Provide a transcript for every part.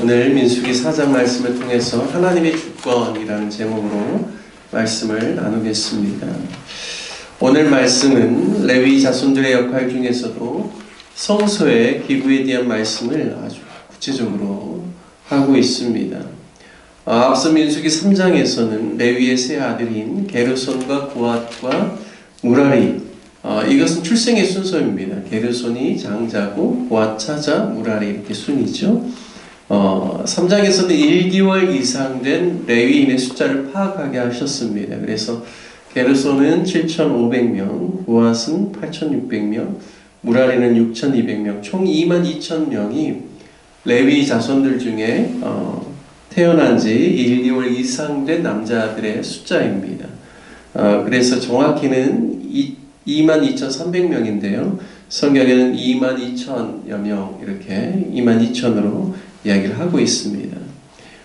오늘 민수기 4장 말씀을 통해서 하나님의 주권이라는 제목으로 말씀을 나누겠습니다. 오늘 말씀은 레위 자손들의 역할 중에서도 성소의 기부에 대한 말씀을 아주 구체적으로 하고 있습니다. 앞서 민수기 3장에서는 레위의 세 아들인 게르손과 고핫과 무라리, 이것은 출생의 순서입니다. 게르손이 장자고 고핫 차자, 무라리 이렇게 순이죠. 3장에서는 1개월 이상 된 레위인의 숫자를 파악하게 하셨습니다. 그래서 게르손은 7,500명, 고핫은 8,600명, 무라리는 6,200명, 총 22,000명이 레위 자손들 중에 태어난 지 1개월 이상 된 남자들의 숫자입니다. 그래서 정확히는 22,300명인데요. 성경에는 22,000여 명, 이렇게 22,000으로 이야기를 하고 있습니다.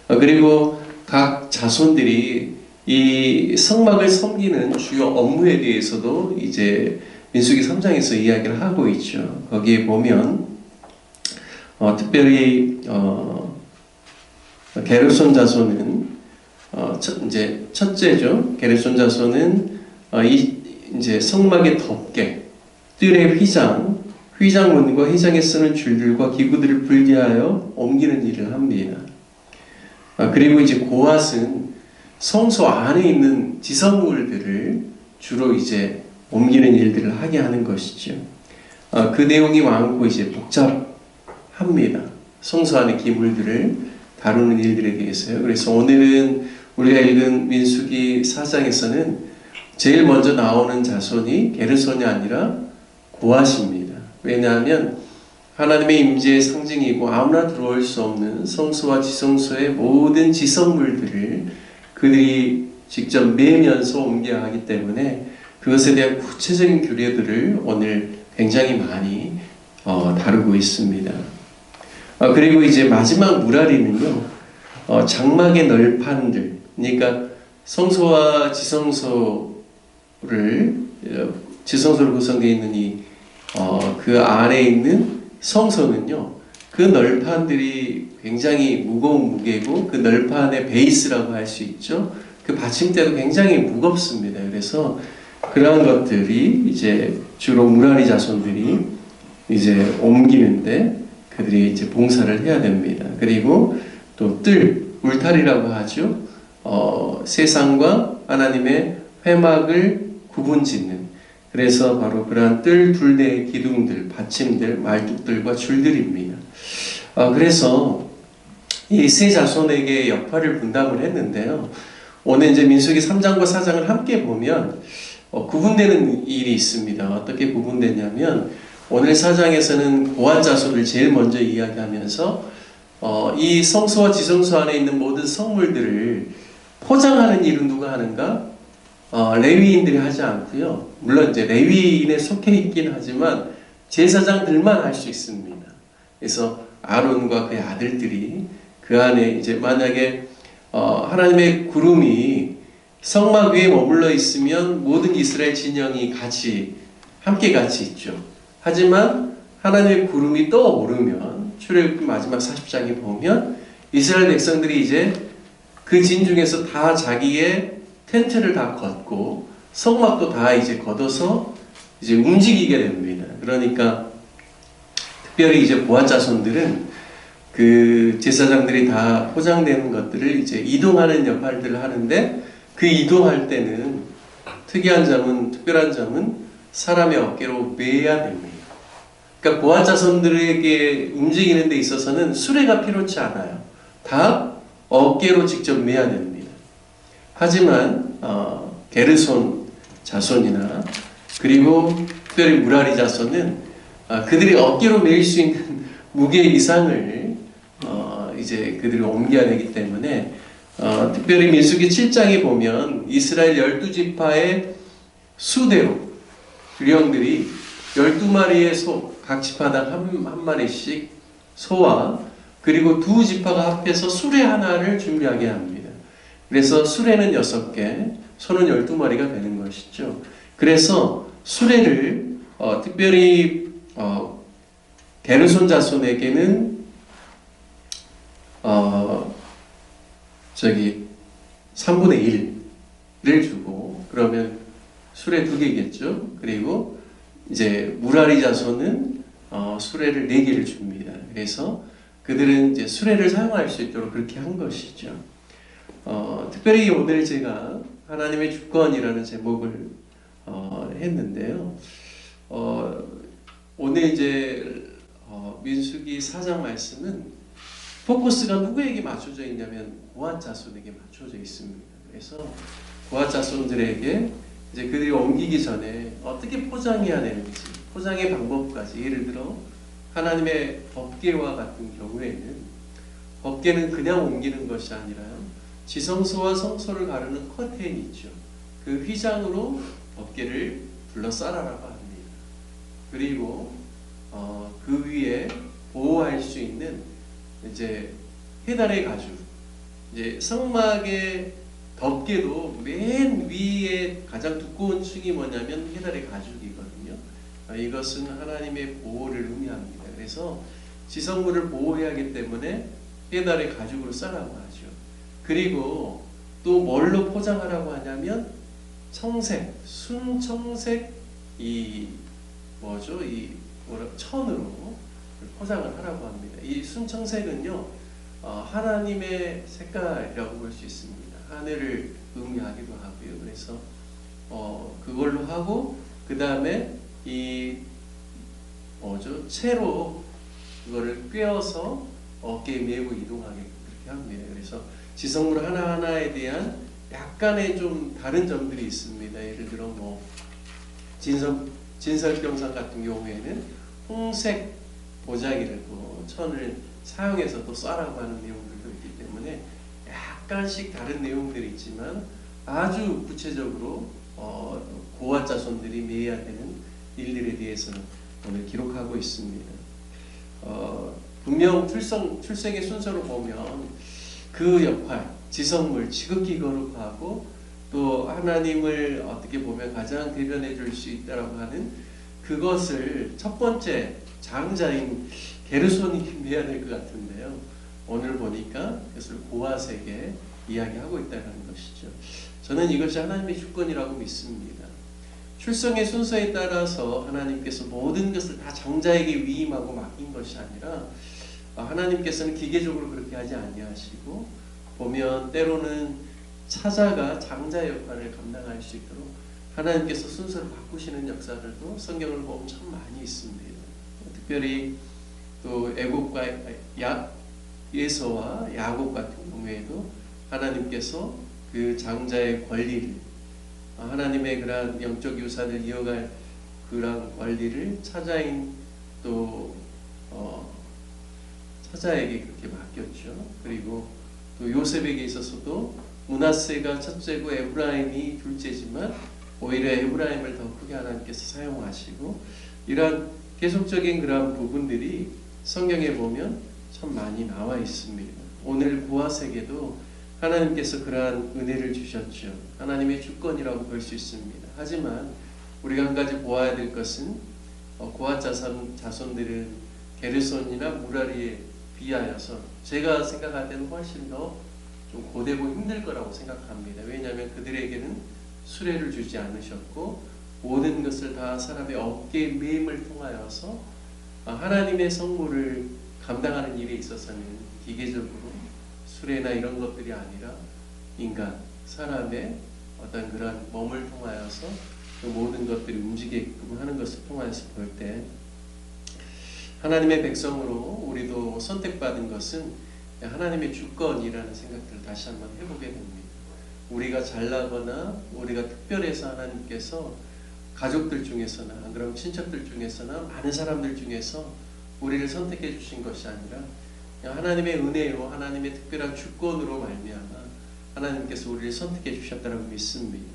그리고 각 자손들이 이 성막을 섬기는 주요 업무에 대해서도 이제 민수기 3장에서 이야기를 하고 있죠. 거기에 보면 특별히 게르손 자손은 이제 첫째죠. 게르손 자손은 이제 성막의 덮개, 뜰의 휘장문과 휘장에 쓰는 줄들과 기구들을 분리하여 옮기는 일을 합니다. 그리고 이제 고핫은 성소 안에 있는 지성물들을 주로 이제 옮기는 일들을 하게 하는 것이죠. 그 내용이 많고 이제 복잡합니다. 성소 안의 기물들을 다루는 일들에 대해서요. 그래서 오늘은 우리가 읽은 민수기 4장에서는 제일 먼저 나오는 자손이 게르손이 아니라 고핫입니다. 왜냐하면 하나님의 임재의 상징이고 아무나 들어올 수 없는 성소와 지성소의 모든 지성물들을 그들이 직접 매면서 옮겨야 하기 때문에 그것에 대한 구체적인 규례들을 오늘 굉장히 많이 다루고 있습니다. 그리고 이제 마지막 무라리는요, 장막의 널판들, 그러니까 성소와 지성소로 구성되어 있는 그 안에 있는 성소는요, 그 널판들이 굉장히 무거운 무게고 그 널판의 베이스라고 할 수 있죠. 그 받침대도 굉장히 무겁습니다. 그래서 그러한 것들이 이제 주로 무라리 자손들이 이제 옮기는데 그들이 이제 봉사를 해야 됩니다. 그리고 또 울타리라고 하죠. 세상과 하나님의 회막을 구분짓는, 그래서 바로 그러한 둘레의 기둥들, 받침들, 말뚝들과 줄들입니다. 그래서 이 세 자손에게 역할을 분담을 했는데요. 오늘 이제 민수기 3장과 4장을 함께 보면 구분되는 일이 있습니다. 어떻게 구분되냐면 오늘 4장에서는 고핫 자손을 제일 먼저 이야기하면서 이 성소와 지성소 안에 있는 모든 성물들을 포장하는 일은 누가 하는가? 레위인들이 하지 않고요. 물론 이제 레위인에 속해 있긴 하지만 제사장들만 할 수 있습니다. 그래서 아론과 그의 아들들이 그 안에 이제 만약에 하나님의 구름이 성막 위에 머물러 있으면 모든 이스라엘 진영이 함께 같이 있죠. 하지만 하나님의 구름이 떠오르면 출애굽기 마지막 40장에 보면 이스라엘 백성들이 이제 그 진중에서 다 자기의 텐트를 다 걷고 성막도 다 이제 걷어서 이제 움직이게 됩니다. 그러니까 특별히 이제 고핫 자손들은 그 제사장들이 다 포장되는 것들을 이제 이동하는 역할들을 하는데 그 이동할 때는 특별한 점은 사람의 어깨로 매야 됩니다. 그러니까 고핫 자손들에게 움직이는 데 있어서는 수레가 필요치 않아요. 다 어깨로 직접 매야 됩니다. 하지만 게르손 자손이나 그리고 특별히 무라리 자손은 그들이 어깨로 매일 수 있는 무게 이상을 이제 그들이 옮겨야 되기 때문에 특별히 민수기 7장에 보면 이스라엘 12지파의 수대로 유령들이 12마리의 소, 각 지파당 한 마리씩 소와 그리고 두 지파가 합해서 수레 하나를 준비하게 합니다. 그래서 수레는 6개, 소는 12마리가 되는 것이죠. 그래서 수레를 특별히 게르손 자손에게는 어, 저기 3분의 1을 주고, 그러면 수레 2개겠죠. 그리고 이제 무라리 자손은 수레를 4개를 줍니다. 그래서 그들은 이제 수레를 사용할 수 있도록 그렇게 한 것이죠. 특별히 오늘 제가 하나님의 주권이라는 제목을 했는데요. 오늘 이제 민수기 4장 말씀은 포커스가 누구에게 맞춰져 있냐면 고핫 자손에게 맞춰져 있습니다. 그래서 고핫 자손들에게 이제 그들이 옮기기 전에 어떻게 포장해야 되는지, 포장의 방법까지, 예를 들어 하나님의 법궤와 같은 경우에는 법궤는 그냥 옮기는 것이 아니라 지성소와 성소를 가르는 커튼이 있죠. 그 휘장으로 법궤를 둘러싸라라고 합니다. 그리고 그 위에 보호할 수 있는 이제 해달의 가죽, 이제 성막의 덮개도 맨 위에 가장 두꺼운 층이 뭐냐면 해달의 가죽이거든요. 이것은 하나님의 보호를 의미합니다. 그래서 지성물을 보호해야 하기 때문에 해달의 가죽으로 싸라고 하죠. 그리고 또 뭘로 포장하라고 하냐면 청색, 순청색 천으로 포장을 하라고 합니다. 이 순청색은요, 하나님의 색깔이라고 볼 수 있습니다. 하늘을 의미하기도 하고요. 그래서 그걸로 하고, 그 다음에 채로 그거를 꿰어서 어깨에 메고 이동하게 그렇게 합니다. 그래서 지성물 하나하나에 대한 약간의 좀 다른 점들이 있습니다. 예를 들어 진설병상 같은 경우에는 홍색 보자기를 또 천을 사용해서 또 쏴라고 하는 내용들도 있기 때문에 약간씩 다른 내용들이 있지만 아주 구체적으로 고핫 자손들이 매야 되는 일들에 대해서는 오늘 기록하고 있습니다. 분명 출생의 순서로 보면 그 역할, 지성물, 지극히 거룩하고 또 하나님을 어떻게 보면 가장 대변해 줄 수 있다라고 하는 그것을 첫 번째 장자인 게르손이 해야 될 것 같은데요. 오늘 보니까 그것을 고핫에게 이야기하고 있다는 것이죠. 저는 이것이 하나님의 주권이라고 믿습니다. 출생의 순서에 따라서 하나님께서 모든 것을 다 장자에게 위임하고 맡긴 것이 아니라 하나님께서는 기계적으로 그렇게 하지 아니하시고, 보면 때로는 차자가 장자의 역할을 감당할 수 있도록 하나님께서 순서를 바꾸시는 역사들도 성경을 보면 참 많이 있습니다. 특별히 또 애굽과 예서와 야곱 같은 경우에도 하나님께서 그 장자의 권리를, 하나님의 그러한 영적 유산을 이어갈 그러한 권리를 차자인 또 차자에게 그렇게 맡겼죠. 그리고 또 요셉에게 있어서도 므낫세가 첫째고 에브라임이 둘째지만 오히려 에브라임을 더 크게 하나님께서 사용하시고, 이러한 계속적인 그러한 부분들이 성경에 보면 참 많이 나와 있습니다. 오늘 고핫에게도 하나님께서 그러한 은혜를 주셨죠. 하나님의 주권이라고 볼 수 있습니다. 하지만 우리가 한 가지 보아야 될 것은 고핫 자손들은 게르손이나 무라리에 비하여서 제가 생각할 때는 훨씬 더 좀 고되고 힘들 거라고 생각합니다. 왜냐하면 그들에게는 수레를 주지 않으셨고 모든 것을 다 사람의 어깨 매임을 통하여서 하나님의 성물을 감당하는 일에 있어서는 기계적으로 수레나 이런 것들이 아니라 인간, 사람의 어떤 그런 몸을 통하여서 그 모든 것들이 움직이게끔 하는 것을 통해서 볼 때 하나님의 백성으로 우리도 선택받은 것은 하나님의 주권이라는 생각들을 다시 한번 해보게 됩니다. 우리가 잘나거나 우리가 특별해서 하나님께서 가족들 중에서나 그럼 친척들 중에서나 많은 사람들 중에서 우리를 선택해 주신 것이 아니라 하나님의 은혜요, 하나님의 특별한 주권으로 말미암아 하나님께서 우리를 선택해 주셨다고 믿습니다.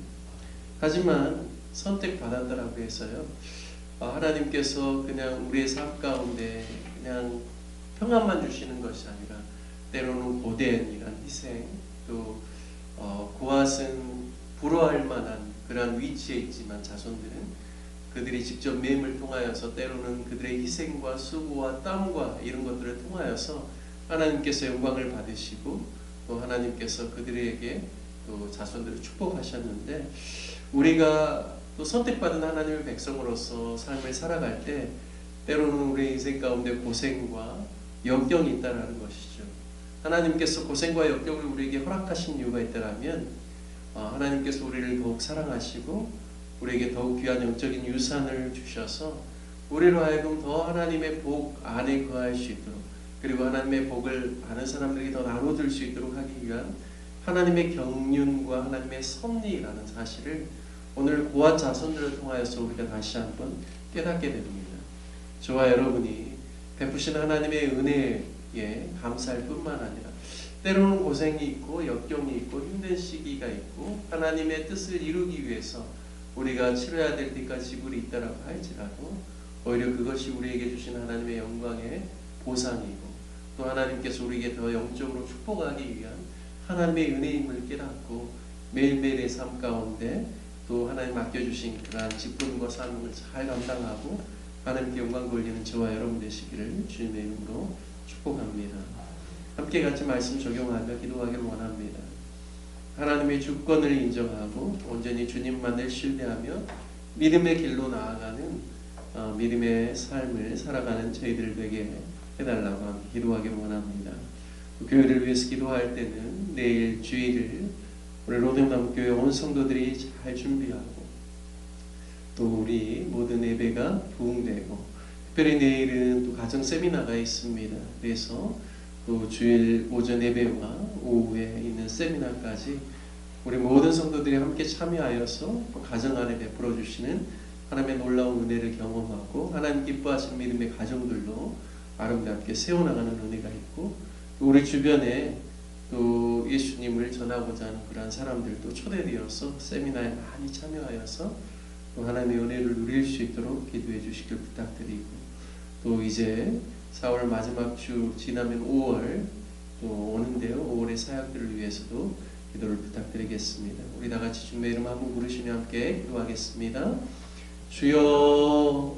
하지만 선택받았다라고 해서요, 하나님께서 그냥 우리의 삶 가운데 그냥 평안만 주시는 것이 아니라 때로는 고된 이런 희생, 또 고핫은 부러워할 만한 그런 위치에 있지만 자손들은 그들이 직접 매임을 통하여서 때로는 그들의 희생과 수고와 땀과 이런 것들을 통하여서 하나님께서 영광을 받으시고 또 하나님께서 그들에게 또 자손들을 축복하셨는데, 우리가 또 선택받은 하나님의 백성으로서 삶을 살아갈 때 때로는 우리 인생 가운데 고생과 역경이 있다는 것이죠. 하나님께서 고생과 역경을 우리에게 허락하신 이유가 있다면 하나님께서 우리를 더욱 사랑하시고 우리에게 더욱 귀한 영적인 유산을 주셔서 우리로 하여금 더 하나님의 복 안에 거할 수 있도록, 그리고 하나님의 복을 많은 사람들에게 더 나눠줄 수 있도록 하기 위한 하나님의 경륜과 하나님의 섭리라는 사실을 오늘 고아 자손들을 통하여서 우리가 다시 한번 깨닫게 됩니다. 저와 여러분이 베푸신 하나님의 은혜에 감사할 뿐만 아니라 때로는 고생이 있고 역경이 있고 힘든 시기가 있고 하나님의 뜻을 이루기 위해서 우리가 치러야 될 때까지 지불이 있다라고 할지라도 오히려 그것이 우리에게 주신 하나님의 영광의 보상이고 또 하나님께서 우리에게 더 영적으로 축복하기 위한 하나님의 은혜임을 깨닫고 매일매일의 삶 가운데 또 하나님 맡겨주신 그러한 직분과 사명을 잘 감당하고 하나님께 영광 돌리는 저와 여러분 되시기를 주님의 이름으로 축복합니다. 함께 같이 말씀 적용하며 기도하기를 원합니다. 하나님의 주권을 인정하고 온전히 주님만을 신뢰하며 믿음의 길로 나아가는 믿음의 삶을 살아가는 저희들 되게 해달라고 기도하기를 원합니다. 교회를 위해서 기도할 때는 내일 주일을 우리 로뎀남교회 온 성도들이 잘 준비하고 또 우리 모든 예배가 부흥되고, 특별히 내일은 또 가정 세미나가 있습니다. 그래서 또 주일 오전 예배와 오후에 있는 세미나까지 우리 모든 성도들이 함께 참여하여서 가정 안에 베풀어 주시는 하나님의 놀라운 은혜를 경험하고 하나님 기뻐하시는 믿음의 가정들로 아름답게 세워나가는 은혜가 있고, 또 우리 주변에 또 예수님을 전하고자 하는 그러한 사람들도 초대되어서 세미나에 많이 참여하여서 또 하나님의 은혜를 누릴 수 있도록 기도해 주시길 부탁드리고, 또 이제 4월 마지막 주 지나면 5월 또 오는데요. 5월의 사역들을 위해서도 기도를 부탁드리겠습니다. 우리 다 같이 주님의 이름 한번 부르시며 함께 기도하겠습니다. 주여